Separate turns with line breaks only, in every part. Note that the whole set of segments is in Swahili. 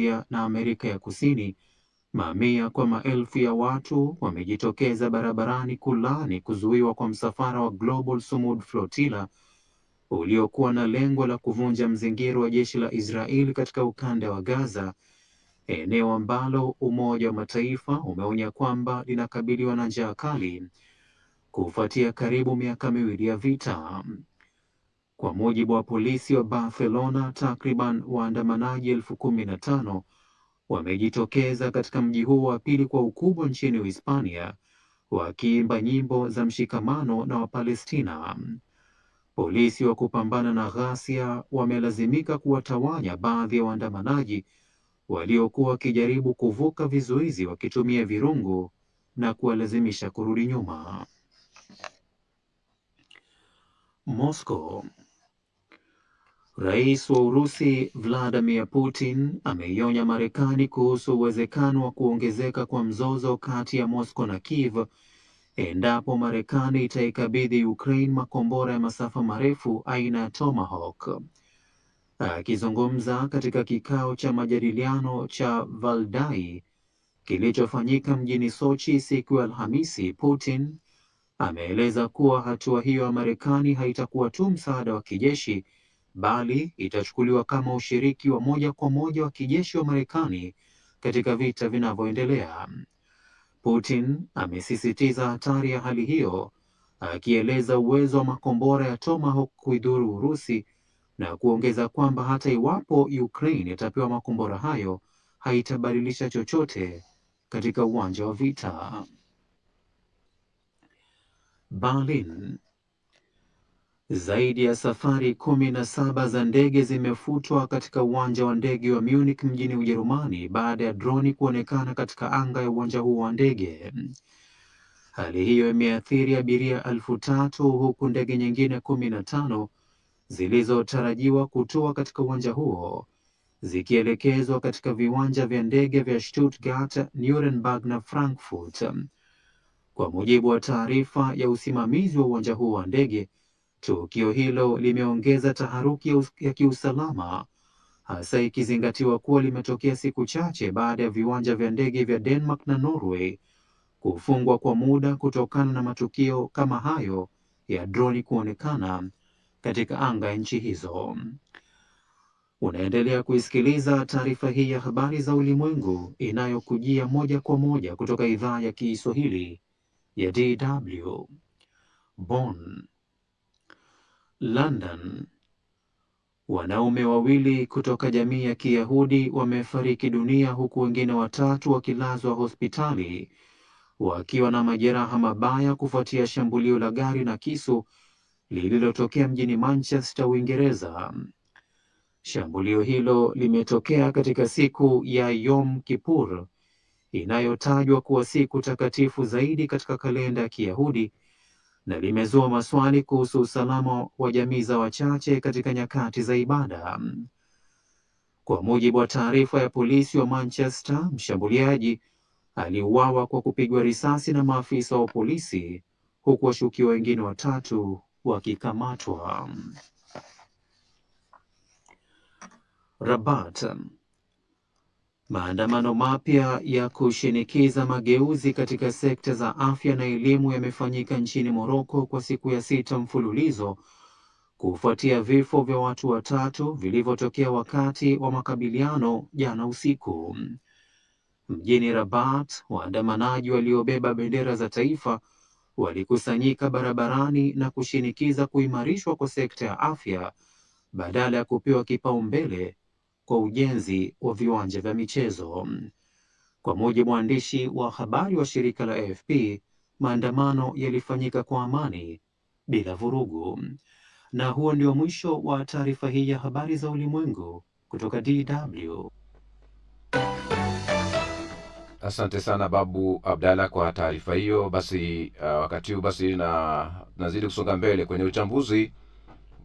na Amerika ya Kusini, mamia kwa maelfu ya watu wamejitokeza barabarani kulaani kuzuiwa kwa msafara wa Global Sumud Flotilla uliokuwa na lengo la kuvunja mzingiro wa jeshi la Israeli katika ukanda wa Gaza, eneo ambalo Umoja wa Mataifa umeonya kwamba linakabiliwa na njaa kali kufuatia karibu miaka miwili ya vita. Kwa mujibu wa polisi wa Barcelona, takriban waandamanaji 15,000 wamejitokeza katika mji huo wa pili kwa ukubwa nchini Uhispania, wakiimba nyimbo za mshikamano na Wapalestina. Polisi wa kupambana na ghasia wamelazimika kuwatawanya baadhi ya waandamanaji waliokuwa wakijaribu kuvuka vizuizi wakitumia virungu na kuwalazimisha kurudi nyuma. Moscow. Rais wa Urusi Vladimir Putin ameionya Marekani kuhusu uwezekano wa kuongezeka kwa mzozo kati ya Moscow na Kiev endapo Marekani itaikabidhi Ukraine makombora ya masafa marefu aina ya Tomahawk. Akizungumza katika kikao cha majadiliano cha Valdai kilichofanyika mjini Sochi siku ya Alhamisi, Putin ameeleza kuwa hatua hiyo ya Marekani haitakuwa tu msaada wa kijeshi, bali itachukuliwa kama ushiriki wa moja kwa moja wa kijeshi wa Marekani katika vita vinavyoendelea. Putin amesisitiza hatari ya hali hiyo, akieleza uwezo wa makombora ya Tomahawk kuidhuru Urusi na kuongeza kwamba hata iwapo Ukraine itapewa makombora hayo, haitabadilisha chochote katika uwanja wa vita. Berlin. Zaidi ya safari 17 za ndege zimefutwa katika uwanja wa ndege wa Munich mjini Ujerumani baada ya droni kuonekana katika anga ya uwanja huo wa ndege. Hali hiyo imeathiri abiria 3,000 huku ndege nyingine 15 zilizotarajiwa kutua katika uwanja huo zikielekezwa katika viwanja vya ndege vya Stuttgart, Nuremberg na Frankfurt. Kwa mujibu wa taarifa ya usimamizi wa uwanja huo wa ndege, tukio hilo limeongeza taharuki ya kiusalama, hasa ikizingatiwa kuwa limetokea siku chache baada ya viwanja vya ndege vya Denmark na Norway kufungwa kwa muda kutokana na matukio kama hayo ya droni kuonekana katika anga ya nchi hizo. Unaendelea kuisikiliza taarifa hii ya habari za ulimwengu inayokujia moja kwa moja kutoka idhaa ya Kiswahili ya DW. Bonn. London. Wanaume wawili kutoka jamii ya Kiyahudi wamefariki dunia huku wengine 3 wakilazwa hospitali wakiwa na majeraha mabaya kufuatia shambulio la gari na kisu lililotokea mjini Manchester, Uingereza. Shambulio hilo limetokea katika siku ya Yom Kippur inayotajwa kuwa siku takatifu zaidi katika kalenda ya Kiyahudi na limezua maswali kuhusu usalama wa jamii za wachache katika nyakati za ibada. Kwa mujibu wa taarifa ya polisi wa Manchester, mshambuliaji aliuawa kwa kupigwa risasi na maafisa wa polisi huku washukiwa wengine 3 wakikamatwa. Rabat. Maandamano mapya ya kushinikiza mageuzi katika sekta za afya na elimu yamefanyika nchini Moroko kwa siku ya 6 mfululizo kufuatia vifo vya watu 3 vilivyotokea wakati wa makabiliano jana usiku. Mjini Rabat, waandamanaji waliobeba bendera za taifa walikusanyika barabarani na kushinikiza kuimarishwa kwa sekta ya afya badala ya kupewa kipaumbele kwa ujenzi wa viwanja vya michezo. Kwa mujibu wa mwandishi wa habari wa shirika la AFP, maandamano yalifanyika kwa amani bila vurugu. Na huo ndio mwisho wa taarifa hii ya habari za ulimwengu kutoka DW.
Asante sana Babu Abdalla kwa taarifa hiyo. Basi wakati huu basi nazidi kusonga mbele kwenye uchambuzi.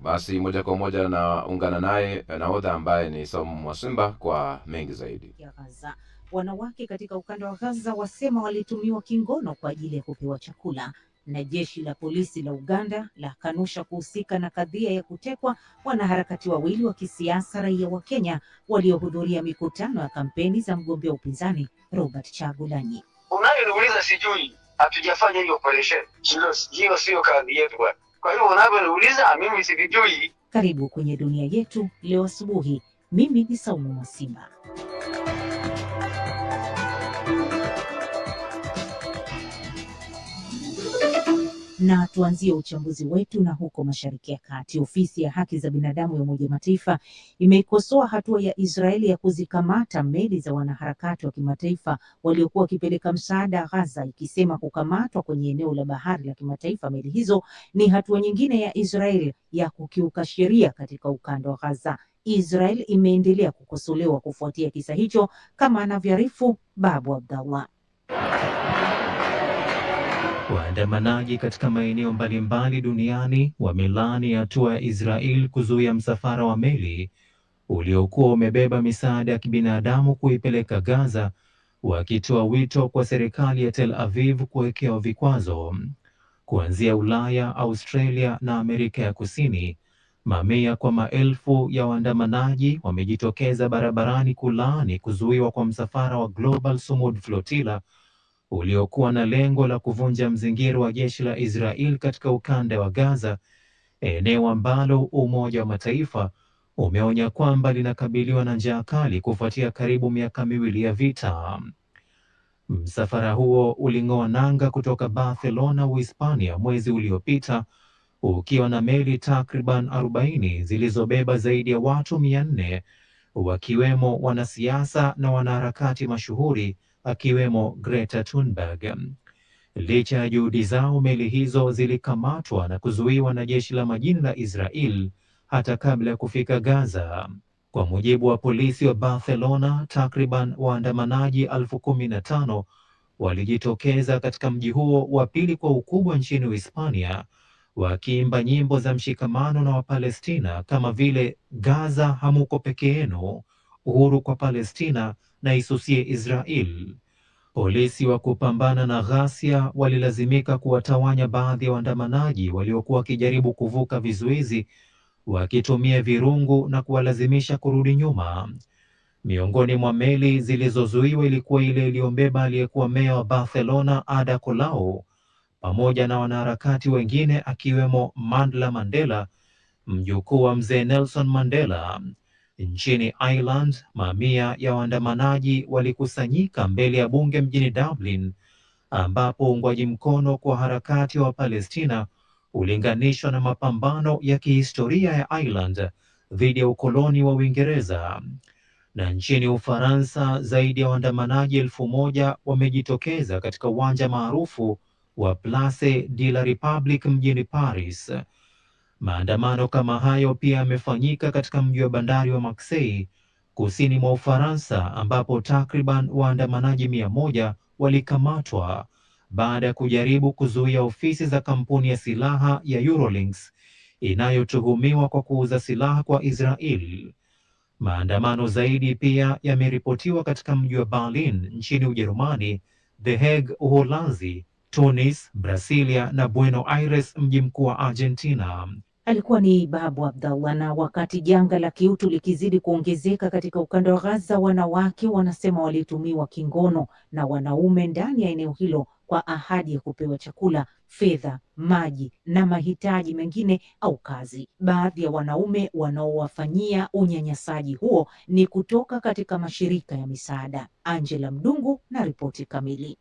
Basi moja kwa moja naungana naye nahodha ambaye ni Saumu Mwasimba kwa mengi zaidi.
Ya Gaza. Wanawake katika ukanda wa Gaza wasema walitumiwa kingono kwa ajili ya kupewa chakula. Na jeshi la polisi la Uganda la kanusha kuhusika na kadhia ya kutekwa wanaharakati wawili wa kisiasa raia wa Kenya waliohudhuria mikutano ya kampeni za mgombea upinzani Robert Chagulanyi.
Unayoniuliza sijui, hatujafanya hiyo operation. Hiyo sio kazi yetu bwana. Kwa hiyo unavyoniuliza mimi sivijui.
Karibu kwenye dunia yetu leo asubuhi. Mimi ni Saumu Mwasimba. Na tuanzie uchambuzi wetu na huko Mashariki ya Kati. Ofisi ya haki za binadamu ya Umoja wa Mataifa imeikosoa hatua ya Israeli ya kuzikamata meli za wanaharakati wa kimataifa waliokuwa wakipeleka msaada Gaza, ikisema kukamatwa kwenye eneo la bahari la kimataifa meli hizo ni hatua nyingine ya Israeli ya kukiuka sheria katika ukanda wa Gaza. Israel imeendelea kukosolewa kufuatia kisa hicho, kama anavyoarifu Babu Abdallah.
Waandamanaji katika maeneo mbalimbali duniani wamelaani hatua ya Israel kuzuia msafara wa meli uliokuwa umebeba misaada ya kibinadamu kuipeleka Gaza, wakitoa wito kwa serikali ya Tel Aviv kuwekewa vikwazo. Kuanzia Ulaya, Australia na Amerika ya Kusini, mamia kwa maelfu ya waandamanaji wamejitokeza barabarani kulaani kuzuiwa kwa msafara wa Global Sumud Flotilla uliokuwa na lengo la kuvunja mzingiro wa jeshi la Israel katika ukanda wa Gaza, eneo ambalo Umoja wa Mataifa umeonya kwamba linakabiliwa na njaa kali kufuatia karibu miaka miwili ya vita. Msafara huo uling'oa nanga kutoka Barcelona, Uhispania mwezi uliopita, ukiwa na meli takriban 40 zilizobeba zaidi ya watu 400, wakiwemo wanasiasa na wanaharakati mashuhuri akiwemo Greta Thunberg. Licha ya juhudi zao, meli hizo zilikamatwa na kuzuiwa na jeshi la majini la Israel hata kabla ya kufika Gaza. Kwa mujibu wa polisi wa Barcelona, takriban waandamanaji 15,000 walijitokeza katika mji huo wa pili kwa ukubwa nchini Uhispania, wakiimba nyimbo za mshikamano na Wapalestina kama vile Gaza hamuko peke yenu, uhuru kwa Palestina na isusie Israel. Polisi wa kupambana na ghasia walilazimika kuwatawanya baadhi ya waandamanaji waliokuwa wakijaribu kuvuka vizuizi, wakitumia virungu na kuwalazimisha kurudi nyuma. Miongoni mwa meli zilizozuiwa ilikuwa ile iliyombeba aliyekuwa meya wa Barcelona Ada Colau, pamoja na wanaharakati wengine akiwemo Mandla Mandela, mjukuu wa mzee Nelson Mandela. Nchini Ireland, mamia ya waandamanaji walikusanyika mbele ya bunge mjini Dublin, ambapo uungwaji mkono kwa harakati wa Palestina ulinganishwa na mapambano ya kihistoria ya Ireland dhidi ya ukoloni wa Uingereza. Na nchini Ufaransa, zaidi ya waandamanaji 1,000 wamejitokeza katika uwanja maarufu wa Place de la Republique mjini Paris. Maandamano kama hayo pia yamefanyika katika mji wa bandari wa Marseille, kusini mwa Ufaransa, ambapo takriban waandamanaji 100 walikamatwa baada ya kujaribu kuzuia ofisi za kampuni ya silaha ya Eurolinks inayotuhumiwa kwa kuuza silaha kwa Israel. Maandamano zaidi pia yameripotiwa katika mji wa Berlin nchini Ujerumani, The Hague Uholanzi, Tunis, Brasilia na Buenos Aires mji mkuu wa Argentina.
Alikuwa ni Babu Abdallah. Na wakati janga la kiutu likizidi kuongezeka katika ukanda wa Gaza, wanawake wanasema walitumiwa kingono na wanaume ndani ya eneo hilo kwa ahadi ya kupewa chakula, fedha, maji na mahitaji mengine au kazi. Baadhi ya wanaume wanaowafanyia unyanyasaji huo ni kutoka katika mashirika ya misaada. Angela Mdungu na ripoti kamili.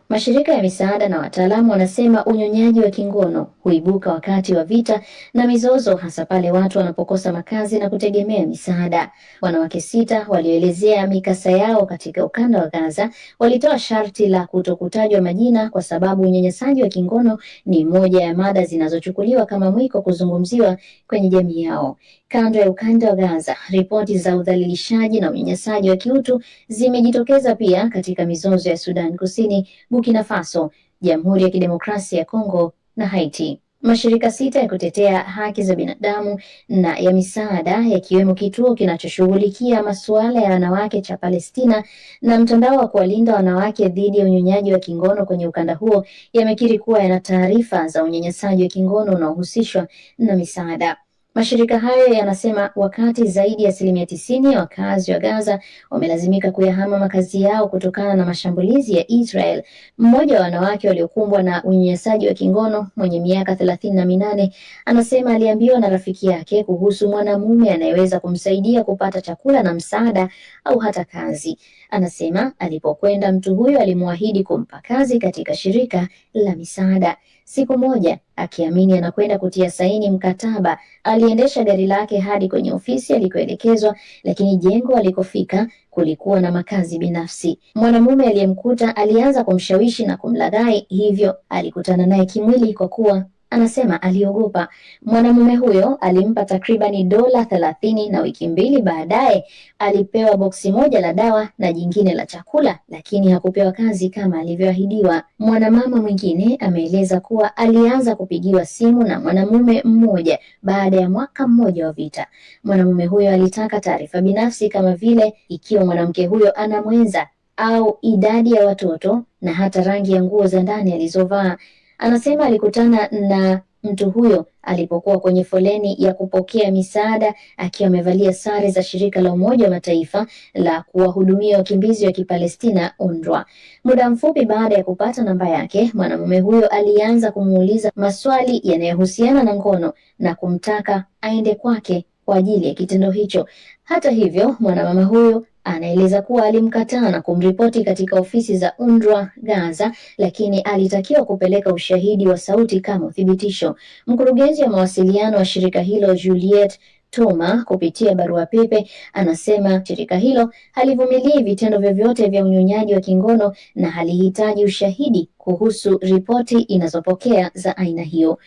Mashirika ya misaada na wataalamu wanasema unyonyaji wa kingono huibuka wakati wa vita na mizozo, hasa pale watu wanapokosa makazi na kutegemea misaada. Wanawake 6 walioelezea mikasa yao katika ukanda wa Gaza walitoa sharti la kutokutajwa majina kwa sababu unyanyasaji wa kingono ni moja ya mada zinazochukuliwa kama mwiko kuzungumziwa kwenye jamii yao. Kando ya ukanda wa Gaza, ripoti za udhalilishaji na unyanyasaji wa kiutu zimejitokeza pia katika mizozo ya Sudan Kusini, Burkina Faso, Jamhuri ya Kidemokrasia ya Kongo na Haiti. Mashirika 6 ya kutetea haki za binadamu na ya misaada yakiwemo kituo kinachoshughulikia masuala ya wanawake cha Palestina na mtandao wa kuwalinda wanawake dhidi ya unyonyaji wa kingono kwenye ukanda huo yamekiri kuwa yana taarifa za unyanyasaji wa kingono unaohusishwa na misaada. Mashirika hayo yanasema wakati zaidi ya 90% ya wakazi wa Gaza wamelazimika kuyahama makazi yao kutokana na mashambulizi ya Israel, mmoja wa wanawake waliokumbwa na unyanyasaji wa kingono mwenye miaka 38 anasema aliambiwa na rafiki yake kuhusu mwanamume anayeweza kumsaidia kupata chakula na msaada au hata kazi. Anasema alipokwenda, mtu huyo alimwahidi kumpa kazi katika shirika la misaada. Siku moja, akiamini anakwenda kutia saini mkataba, aliendesha gari lake hadi kwenye ofisi alikoelekezwa, lakini jengo alikofika kulikuwa na makazi binafsi. Mwanamume aliyemkuta alianza kumshawishi na kumlaghai, hivyo alikutana naye kimwili kwa kuwa anasema aliogopa. Mwanamume huyo alimpa takribani dola 30 na wiki 2 baadaye alipewa boksi moja la dawa na jingine la chakula, lakini hakupewa kazi kama alivyoahidiwa. Mwanamama mwingine ameeleza kuwa alianza kupigiwa simu na mwanamume mmoja baada ya mwaka mmoja wa vita. Mwanamume huyo alitaka taarifa binafsi kama vile ikiwa mwanamke huyo ana mwenza au idadi ya watoto na hata rangi ya nguo za ndani alizovaa. Anasema alikutana na mtu huyo alipokuwa kwenye foleni ya kupokea misaada akiwa amevalia sare za shirika la Umoja wa Mataifa la kuwahudumia wakimbizi wa Kipalestina UNRWA. Muda mfupi baada ya kupata namba yake, mwanamume huyo alianza kumuuliza maswali yanayohusiana na ngono na kumtaka aende kwake kwa ajili ya kitendo hicho. Hata hivyo, mwanamama huyo anaeleza kuwa alimkataa na kumripoti katika ofisi za UNRWA Gaza, lakini alitakiwa kupeleka ushahidi wa sauti kama uthibitisho. Mkurugenzi wa mawasiliano wa shirika hilo Juliet Toma, kupitia barua pepe, anasema shirika hilo halivumilii vitendo vyovyote vya unyonyaji wa kingono na halihitaji ushahidi kuhusu ripoti inazopokea za aina hiyo.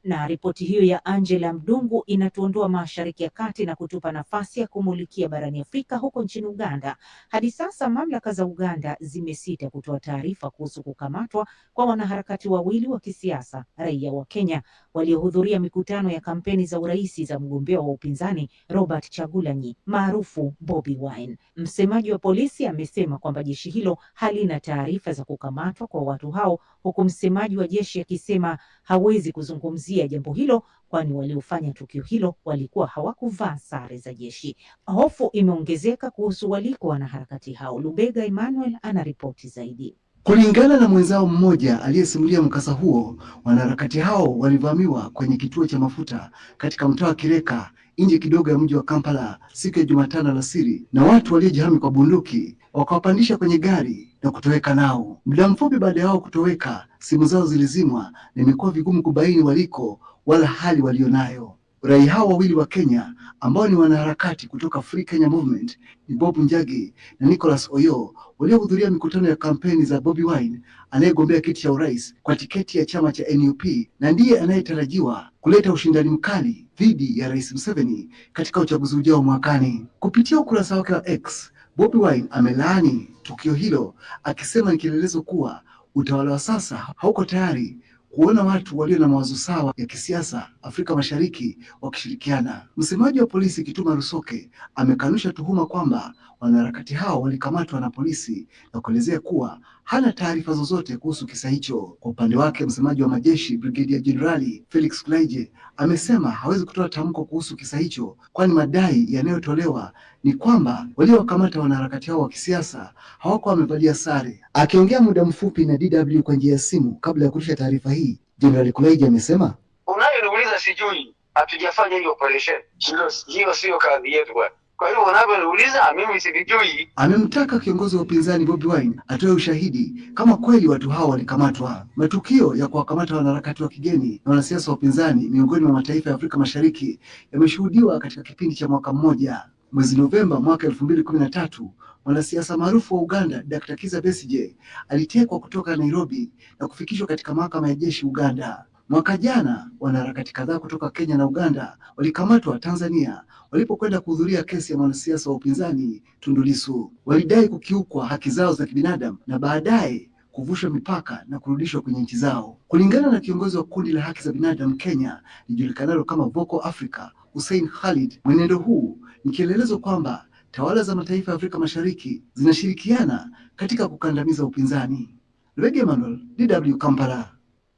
Na ripoti hiyo ya Angela Mdungu inatuondoa Mashariki ya Kati na kutupa nafasi ya kumulikia barani Afrika, huko nchini Uganda. Hadi sasa mamlaka za Uganda zimesita kutoa taarifa kuhusu kukamatwa kwa wanaharakati wawili wa kisiasa raia wa Kenya waliohudhuria mikutano ya kampeni za urais za mgombea wa upinzani Robert Chagulanyi maarufu Bobi Wine. Msemaji wa polisi amesema kwamba jeshi hilo halina taarifa za kukamatwa kwa watu hao, huku msemaji wa jeshi akisema hawezi kuzungumzia jambo hilo kwani waliofanya tukio hilo walikuwa hawakuvaa sare za jeshi. Hofu imeongezeka kuhusu waliko wanaharakati hao. Lubega Emmanuel anaripoti zaidi.
Kulingana na mwenzao mmoja aliyesimulia mkasa huo, wanaharakati hao walivamiwa kwenye kituo cha mafuta katika mtaa wa Kireka nje kidogo ya mji wa Kampala siku ya Jumatano alasiri, na watu waliojihami kwa bunduki wakawapandisha kwenye gari na kutoweka nao. Muda mfupi baada yao kutoweka, simu zao zilizimwa na imekuwa vigumu kubaini waliko wala hali walionayo. Raia hao wawili wa Kenya ambao ni wanaharakati kutoka Free Kenya Movement ni Bob Njagi na Nicholas Oyo waliohudhuria mikutano ya kampeni za Bobi Wine anayegombea kiti cha urais kwa tiketi ya chama cha NUP na ndiye anayetarajiwa kuleta ushindani mkali dhidi ya Rais Museveni katika uchaguzi ujao mwakani. Kupitia ukurasa wake wa X, Bobi Wine amelaani tukio hilo akisema ni kielelezo kuwa utawala wa sasa hauko tayari kuona watu walio na mawazo sawa ya kisiasa Afrika Mashariki wakishirikiana. Msemaji wa polisi Kituma Rusoke amekanusha tuhuma kwamba wanaharakati hao walikamatwa na polisi na kuelezea kuwa hana taarifa zozote kuhusu kisa hicho. Kwa upande wake, msemaji wa majeshi Brigadier Jenerali Felix Kullaigye amesema hawezi kutoa tamko kuhusu kisa hicho, kwani madai yanayotolewa ni kwamba waliowakamata wanaharakati hao wa kisiasa hawakuwa wamevalia sare. Akiongea muda mfupi na DW kwa njia ya simu kabla ya kurusha taarifa hii, Jenerali Kullaigye amesema,
unayoniuliza sijui, hatujafanya hiyo operation. Hiyo sio kazi yetu bwana. Kwa hiyo unavyoniuliza mimi sivijui.
Amemtaka kiongozi wa upinzani Bobi Wine atoe ushahidi kama kweli watu hao walikamatwa. Matukio ya kuwakamata wanaharakati wa kigeni na wanasiasa wa upinzani miongoni mwa mataifa ya Afrika Mashariki yameshuhudiwa katika kipindi cha mwaka mmoja. Mwezi Novemba mwaka 2013, mwanasiasa maarufu wa Uganda Dr. Kizza Besigye alitekwa kutoka Nairobi na kufikishwa katika mahakama ya jeshi Uganda. Mwaka jana, wanaharakati kadhaa kutoka Kenya na Uganda walikamatwa Tanzania walipokwenda kuhudhuria kesi ya mwanasiasa wa upinzani Tundu Lissu. Walidai kukiukwa haki zao za kibinadamu na baadaye kuvushwa mipaka na kurudishwa kwenye nchi zao. Kulingana na kiongozi wa kundi la haki za binadamu Kenya lijulikanalo kama Vocal Africa, Hussein Khalid, mwenendo huu ni kielelezo kwamba tawala za mataifa ya Afrika Mashariki zinashirikiana katika kukandamiza upinzani. Lwege Emmanuel, DW Kampala.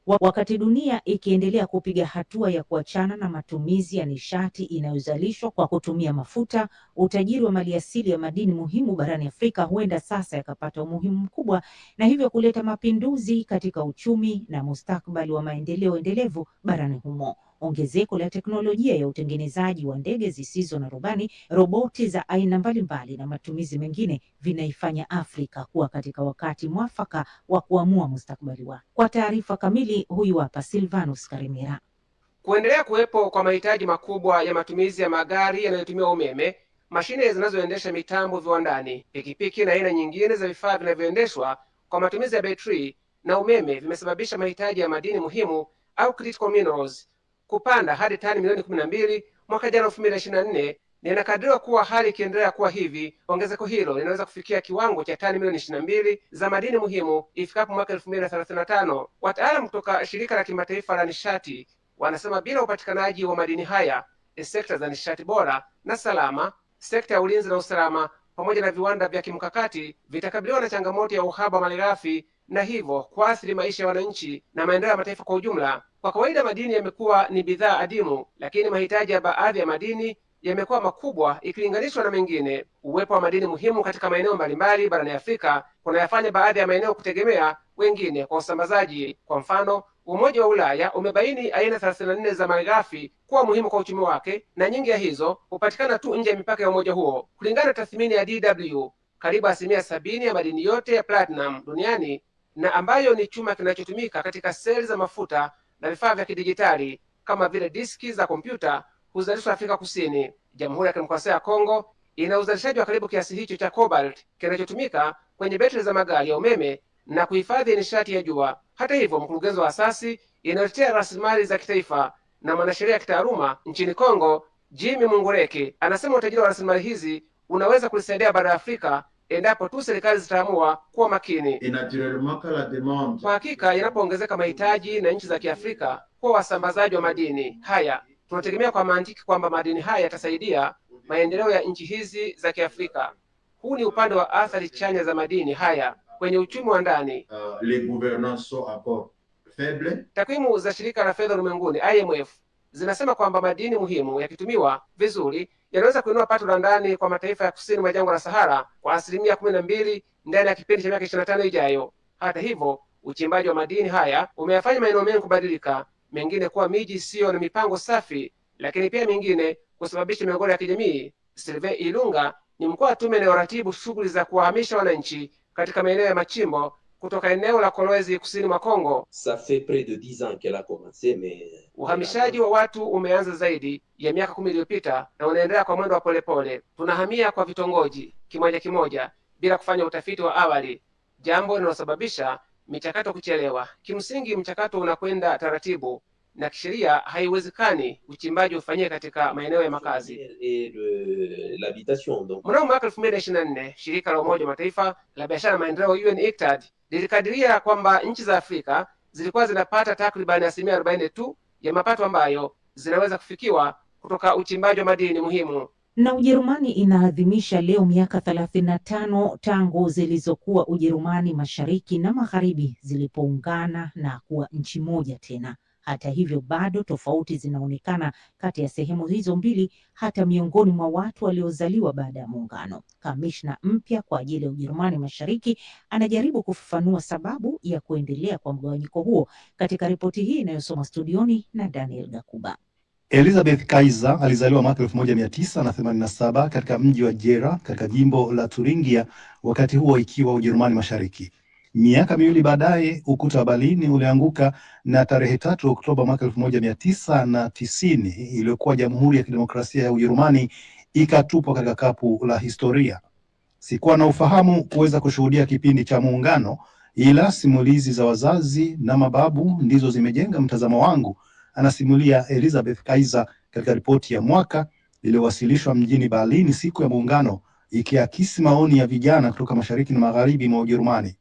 Wakati dunia ikiendelea kupiga hatua ya kuachana na matumizi ya nishati inayozalishwa kwa kutumia mafuta, utajiri wa maliasili ya madini muhimu barani Afrika huenda sasa yakapata umuhimu mkubwa na hivyo kuleta mapinduzi katika uchumi na mustakabali wa maendeleo endelevu barani humo. Ongezeko la teknolojia ya utengenezaji wa ndege zisizo na rubani, roboti za aina mbalimbali na matumizi mengine vinaifanya Afrika kuwa katika wakati mwafaka wa kuamua mustakabali wake. Kwa taarifa kamili, huyu hapa Silvanus Karimera.
Kuendelea kuwepo kwa mahitaji makubwa ya matumizi ya magari yanayotumia umeme, mashine zinazoendesha mitambo viwandani, pikipiki na aina nyingine za vifaa vinavyoendeshwa kwa matumizi ya betri na umeme vimesababisha mahitaji ya madini muhimu au critical minerals kupanda hadi tani milioni 12 mwaka jana 2024, na inakadiriwa kuwa hali ikiendelea kuwa hivi, ongezeko hilo linaweza kufikia kiwango cha tani milioni 22 za madini muhimu ifikapo mwaka 2035. Wataalamu kutoka shirika la kimataifa la nishati wanasema bila upatikanaji wa madini haya, sekta za nishati bora na salama, sekta ya ulinzi na usalama pamoja na viwanda vya kimkakati vitakabiliwa na changamoto ya uhaba wa malighafi na hivyo kuathiri maisha ya wananchi na maendeleo ya mataifa kwa ujumla. Kwa kawaida madini yamekuwa ni bidhaa adimu, lakini mahitaji ya baadhi ya madini yamekuwa makubwa ikilinganishwa na mengine. Uwepo wa madini muhimu katika maeneo mbalimbali barani Afrika kunayafanya baadhi ya maeneo kutegemea wengine kwa usambazaji. Kwa mfano, Umoja wa Ulaya umebaini aina 34 za malighafi kuwa muhimu kwa uchumi wake, na nyingi ya hizo hupatikana tu nje ya mipaka ya umoja huo. Kulingana na tathmini ya DW, karibu 70% ya madini yote ya platinum duniani, na ambayo ni chuma kinachotumika katika seli za mafuta na vifaa vya kidijitali kama vile diski za kompyuta, huzalishwa Afrika Kusini. Jamhuri ya Kidemokrasia ya Kongo ina uzalishaji wa karibu kiasi hicho cha cobalt kinachotumika kwenye betri za magari ya umeme na kuhifadhi nishati ya jua. Hata hivyo, mkurugenzi wa asasi inayotetea rasilimali za kitaifa na mwanasheria ya kitaaluma nchini Kongo, Jimmy Mungureke, anasema utajiri wa rasilimali hizi unaweza kulisaidia bara la Afrika endapo tu serikali zitaamua kuwa makini. Kwa hakika, yanapoongezeka mahitaji na nchi za Kiafrika kuwa wasambazaji wa madini haya, tunategemea kwa mantiki kwamba madini haya yatasaidia maendeleo ya nchi hizi za Kiafrika. Huu ni upande wa athari chanya za madini haya kwenye uchumi wa ndani. Takwimu za shirika la fedha ulimwenguni IMF zinasema kwamba madini muhimu yakitumiwa vizuri yanaweza kuinua pato la ndani kwa mataifa ya kusini mwa jangwa la Sahara kwa 12% ndani ya kipindi cha miaka 25 ijayo. Hata hivyo, uchimbaji wa madini haya umeyafanya maeneo mengi kubadilika, mengine kuwa miji isiyo na mipango safi, lakini pia mengine kusababisha migogoro ya kijamii. Sylvain Ilunga ni mkuu wa tume inayoratibu shughuli za kuwahamisha wananchi katika maeneo ya machimbo kutoka eneo la Kolwezi kusini mwa Kongo. Uhamishaji wa watu umeanza zaidi ya miaka 10 iliyopita na unaendelea kwa mwendo wa polepole. Tunahamia kwa vitongoji kimoja kimoja bila kufanya utafiti wa awali, jambo linalosababisha michakato kuchelewa. Kimsingi, mchakato unakwenda taratibu na kisheria haiwezekani uchimbaji ufanyike katika maeneo ya makazi. Mnamo mwaka 2024, shirika la Umoja wa Mataifa la biashara na maendeleo UNCTAD lilikadiria kwamba nchi za Afrika zilikuwa zinapata takribani 40% tu ya mapato ambayo zinaweza kufikiwa kutoka uchimbaji wa madini muhimu.
Na Ujerumani inaadhimisha leo miaka 35 tangu zilizokuwa Ujerumani Mashariki na Magharibi zilipoungana na kuwa nchi moja tena. Hata hivyo, bado tofauti zinaonekana kati ya sehemu hizo mbili, hata miongoni mwa watu waliozaliwa baada ya muungano. Kamishna mpya kwa ajili ya Ujerumani Mashariki anajaribu kufafanua sababu ya kuendelea kwa mgawanyiko huo katika ripoti hii inayosoma studioni na Daniel Gakuba.
Elisabeth Kaiser alizaliwa mwaka 1987 katika mji wa Jera katika jimbo la Thuringia, wakati huo ikiwa Ujerumani Mashariki. Miaka miwili baadaye ukuta wa Berlin ulianguka na tarehe 3 Oktoba mwaka 1990 iliyokuwa Jamhuri ya Kidemokrasia ya Ujerumani ikatupwa katika kapu la historia. Sikuwa na ufahamu kuweza kushuhudia kipindi cha muungano, ila simulizi za wazazi na mababu ndizo zimejenga mtazamo wangu, anasimulia Elisabeth Kaiser katika ripoti ya mwaka iliyowasilishwa mjini Berlin siku ya muungano, ikiakisi maoni ya vijana kutoka mashariki na magharibi mwa Ujerumani.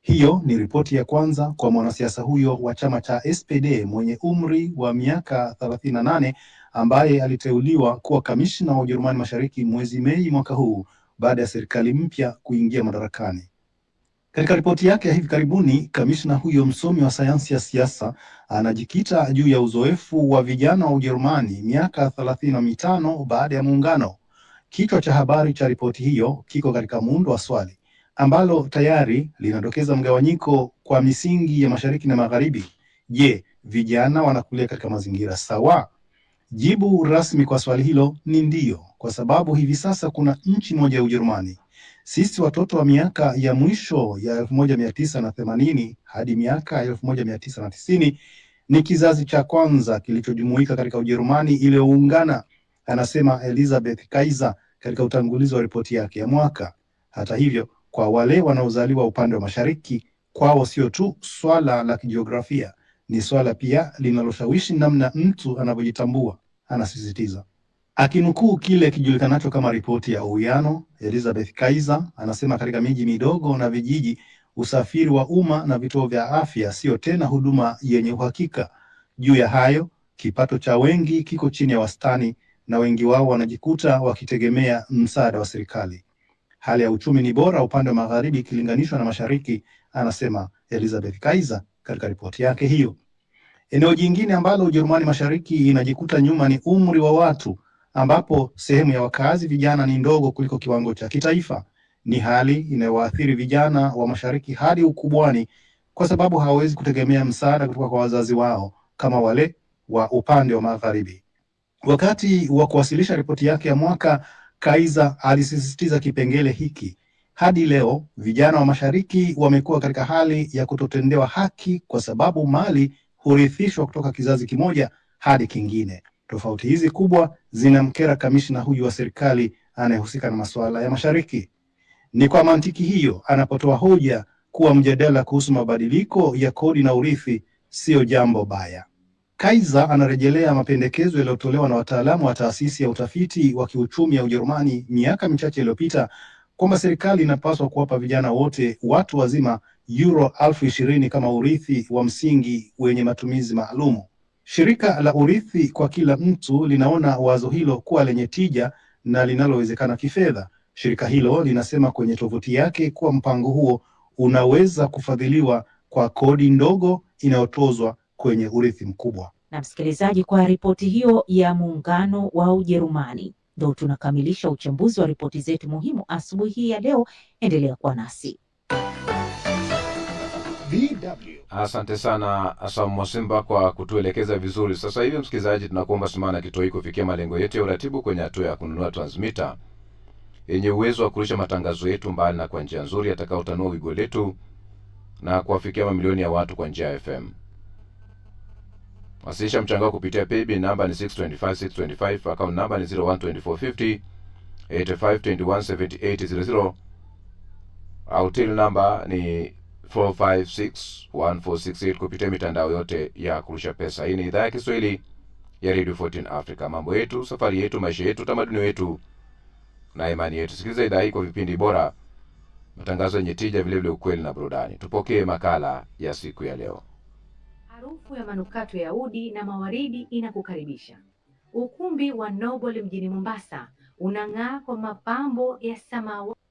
Hiyo ni ripoti ya kwanza kwa mwanasiasa huyo wa chama cha SPD mwenye umri wa miaka 38 ambaye aliteuliwa kuwa kamishna wa Ujerumani Mashariki mwezi Mei mwaka huu baada ya serikali mpya kuingia madarakani. Katika ripoti yake ya hivi karibuni, kamishna huyo msomi wa sayansi ya siasa anajikita juu ya uzoefu wa vijana wa Ujerumani miaka 35 baada ya muungano. Kichwa cha habari cha ripoti hiyo kiko katika muundo wa swali ambalo tayari linadokeza mgawanyiko kwa misingi ya mashariki na magharibi. Je, vijana wanakulia katika mazingira sawa? Jibu rasmi kwa swali hilo ni ndio, kwa sababu hivi sasa kuna nchi moja ya Ujerumani. Sisi watoto wa miaka ya mwisho ya 1980 hadi miaka 1990 ni kizazi cha kwanza kilichojumuika katika Ujerumani iliyoungana, anasema Elisabeth Kaiser katika utangulizi wa ripoti yake ya mwaka. Hata hivyo, kwa wale wanaozaliwa upande wa mashariki, kwao sio tu swala la kijiografia, ni swala pia linaloshawishi namna mtu anavyojitambua, anasisitiza. Akinukuu kile kijulikanacho kama ripoti ya uwiano, Elisabeth Kaiser anasema katika miji midogo na vijiji, usafiri wa umma na vituo vya afya sio tena huduma yenye uhakika. Juu ya hayo, kipato cha wengi kiko chini ya wastani na wengi wao wanajikuta wakitegemea msaada wa serikali. Hali ya uchumi ni bora upande wa magharibi ikilinganishwa na mashariki, anasema Elisabeth Kaiser katika ripoti yake hiyo. Eneo jingine ambalo Ujerumani Mashariki inajikuta nyuma ni umri wa watu, ambapo sehemu ya wakazi vijana ni ndogo kuliko kiwango cha kitaifa. Ni hali inayowaathiri vijana wa mashariki hadi ukubwani, kwa sababu hawawezi kutegemea msaada kutoka kwa wazazi wao kama wale wa upande wa magharibi. Wakati wa kuwasilisha ripoti yake ya mwaka, Kaiser alisisitiza kipengele hiki. Hadi leo vijana wa mashariki wamekuwa katika hali ya kutotendewa haki kwa sababu mali hurithishwa kutoka kizazi kimoja hadi kingine. Tofauti hizi kubwa zinamkera kamishna huyu wa serikali anayehusika na masuala ya mashariki. Ni kwa mantiki hiyo anapotoa hoja kuwa mjadala kuhusu mabadiliko ya kodi na urithi sio jambo baya. Kaiser anarejelea mapendekezo yaliyotolewa na wataalamu wa taasisi ya utafiti wa kiuchumi ya Ujerumani miaka michache iliyopita kwamba serikali inapaswa kuwapa vijana wote watu wazima euro 20,000 kama urithi wa msingi wenye matumizi maalumu. Shirika la urithi kwa kila mtu linaona wazo hilo kuwa lenye tija na linalowezekana kifedha. Shirika hilo linasema kwenye tovuti yake kuwa mpango huo unaweza kufadhiliwa kwa kodi ndogo inayotozwa kwenye urithi mkubwa.
Na msikilizaji, kwa ripoti hiyo ya muungano wa Ujerumani, ndio tunakamilisha uchambuzi wa ripoti zetu muhimu asubuhi hii ya leo. Endelea kuwa nasi.
Asante sana Asam Mwasimba kwa kutuelekeza vizuri. Sasa hivi msikilizaji, tunakuomba simama kitoi kufikia malengo yetu ya uratibu kwenye hatua ya kununua transmitter yenye uwezo wa kurusha matangazo yetu mbali na kwa njia nzuri atakaotanua wigo letu na kuwafikia mamilioni ya watu kwa njia ya FM. Wasilisha mchango wako kupitia paybill namba ni 625625, account namba ni 012450 85217800, au till namba ni 4561468 kupitia mitandao yote ya kurusha pesa. Hii ni idhaa ya Kiswahili ya Radio 14 Africa. Mambo yetu, safari yetu, maisha yetu, tamaduni wetu na imani yetu. Sikiliza idhaa hii kwa vipindi bora, matangazo yenye tija, vile vile ukweli na burudani. Tupokee makala ya siku ya leo.
Harufu ya manukato ya udi na mawaridi inakukaribisha. Ukumbi wa Noble mjini Mombasa unang'aa kwa mapambo ya samawati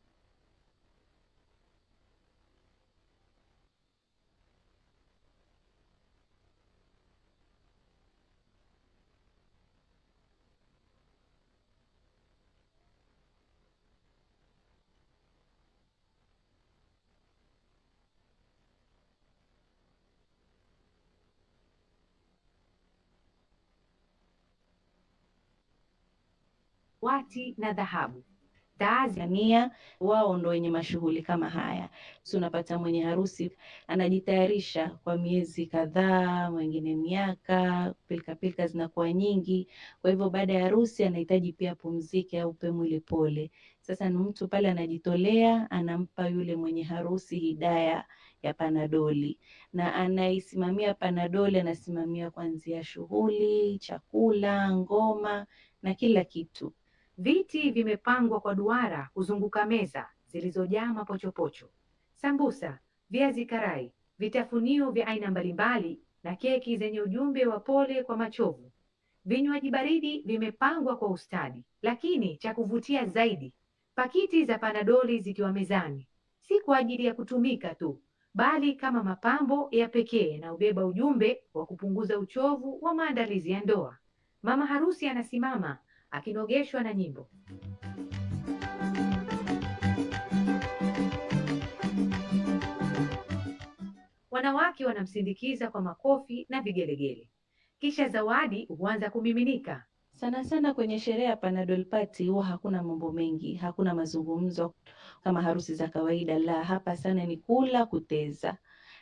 na dhahabu.
Tanzania wao ndo wenye mashughuli kama haya. So unapata mwenye harusi anajitayarisha kwa miezi kadhaa, mwingine miaka, pilika zinakuwa nyingi. Kwa hivyo baada ya harusi anahitaji pia pumzike au pe mwili pole. Sasa ni mtu pale anajitolea, anampa yule mwenye harusi hidaya ya panadoli, na anaisimamia panadoli, anasimamia kuanzia shughuli, chakula, ngoma na kila kitu.
Viti vimepangwa kwa duara kuzunguka meza zilizojaa mapochopocho, sambusa, viazi karai, vitafunio vya aina mbalimbali na keki zenye ujumbe wa pole kwa machovu. Vinywaji baridi vimepangwa kwa ustadi, lakini cha kuvutia zaidi, pakiti za panadoli zikiwa mezani, si kwa ajili ya kutumika tu, bali kama mapambo ya pekee na ubeba ujumbe wa kupunguza uchovu wa maandalizi ya ndoa. Mama harusi anasimama akinogeshwa na nyimbo. Wanawake wanamsindikiza kwa makofi na vigelegele. Kisha zawadi huanza kumiminika.
Sana sana kwenye sherehe ya Panadol Party huwa hakuna mambo mengi, hakuna mazungumzo kama harusi za kawaida. La, hapa sana ni kula, kuteza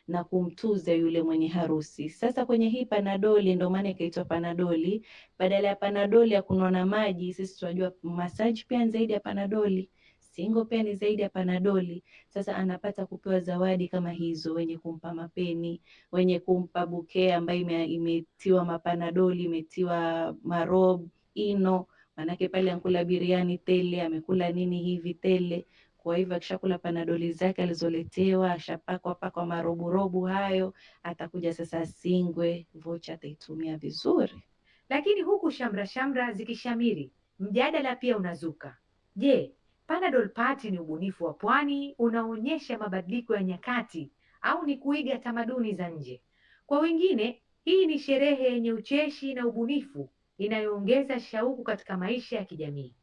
na kumtuza yule mwenye harusi. Sasa kwenye hii Panadoli, ndio maana ikaitwa Panadoli. Badala ya Panadoli ya kunywa na maji, sisi tunajua massage pia ni zaidi ya Panadoli, singo pia ni zaidi ya Panadoli. Sasa anapata kupewa zawadi kama hizo, wenye kumpa mapeni, wenye kumpa bouquet ambayo imetiwa mapanadoli, imetiwa marob, ino, manake pale ankula biriani tele, amekula nini hivi tele. Kwa hivyo akishakula panadoli zake alizoletewa, ashapakwa maroburobu hayo, atakuja sasa singwe, vocha ataitumia vizuri.
Lakini huku shamra zikishamiri, mjadala pia unazuka. Je, Panadol Party ni ubunifu wa pwani unaonyesha mabadiliko ya nyakati au ni kuiga tamaduni za nje? Kwa wengine, hii ni sherehe yenye ucheshi na ubunifu inayoongeza shauku katika maisha ya kijamii.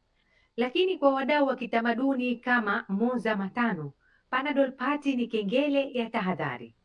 Lakini kwa wadau wa kitamaduni kama Moza Matano, Panadol Party ni kengele ya tahadhari.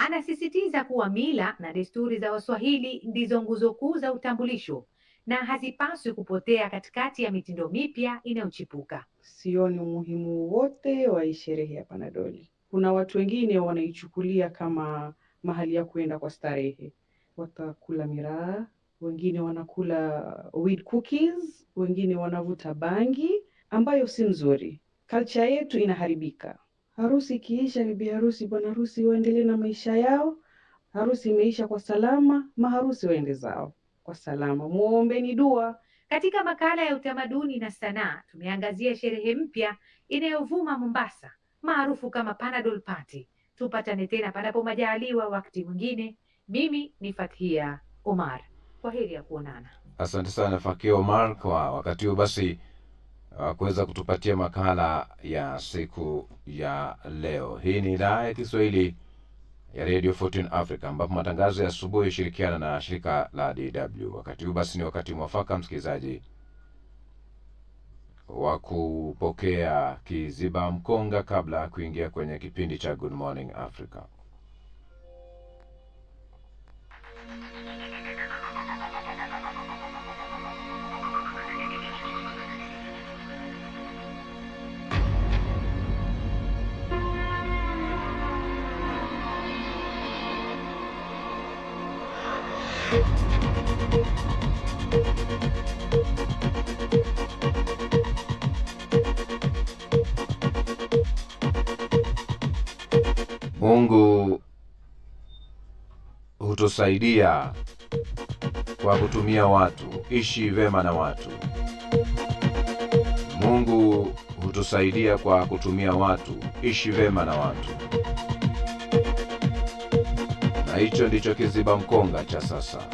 Anasisitiza kuwa mila na desturi za Waswahili ndizo nguzo kuu za utambulisho na hazipaswi kupotea katikati ya mitindo mipya inayochipuka.
Sioni umuhimu wote wa hii sherehe ya Panadoli. Kuna watu wengine wanaichukulia kama mahali ya kuenda kwa starehe. Watakula miraa, wengine wanakula weed cookies, wengine wanavuta bangi, ambayo si nzuri. Culture yetu inaharibika. Harusi ikiisha, bibi harusi, bwana harusi waendelee na maisha yao. Harusi imeisha kwa salama, maharusi waende zao kwa salama. Muombeni dua.
Katika makala ya utamaduni na sanaa, tumeangazia sherehe mpya inayovuma Mombasa, maarufu kama Panadol Party. Tupatane tena panapo majaliwa wakati mwingine. Mimi ni Fathia Omar. Kwaheri ya kuonana.
Asante sana Fathia Omar kwa wakati huu basi kuweza kutupatia makala ya siku ya leo. Hii ni idhaa ya Kiswahili ya Radio 14 Africa, ambapo matangazo ya asubuhi hushirikiana na shirika la DW. Wakati huu basi ni wakati mwafaka, msikilizaji, wa kupokea kiziba mkonga kabla ya kuingia kwenye kipindi cha Good Morning Africa. Mungu hutusaidia kwa kutumia watu. Ishi vema na watu. Mungu hutusaidia kwa kutumia watu. Ishi vema na watu. Na hicho ndicho kiziba mkonga cha sasa.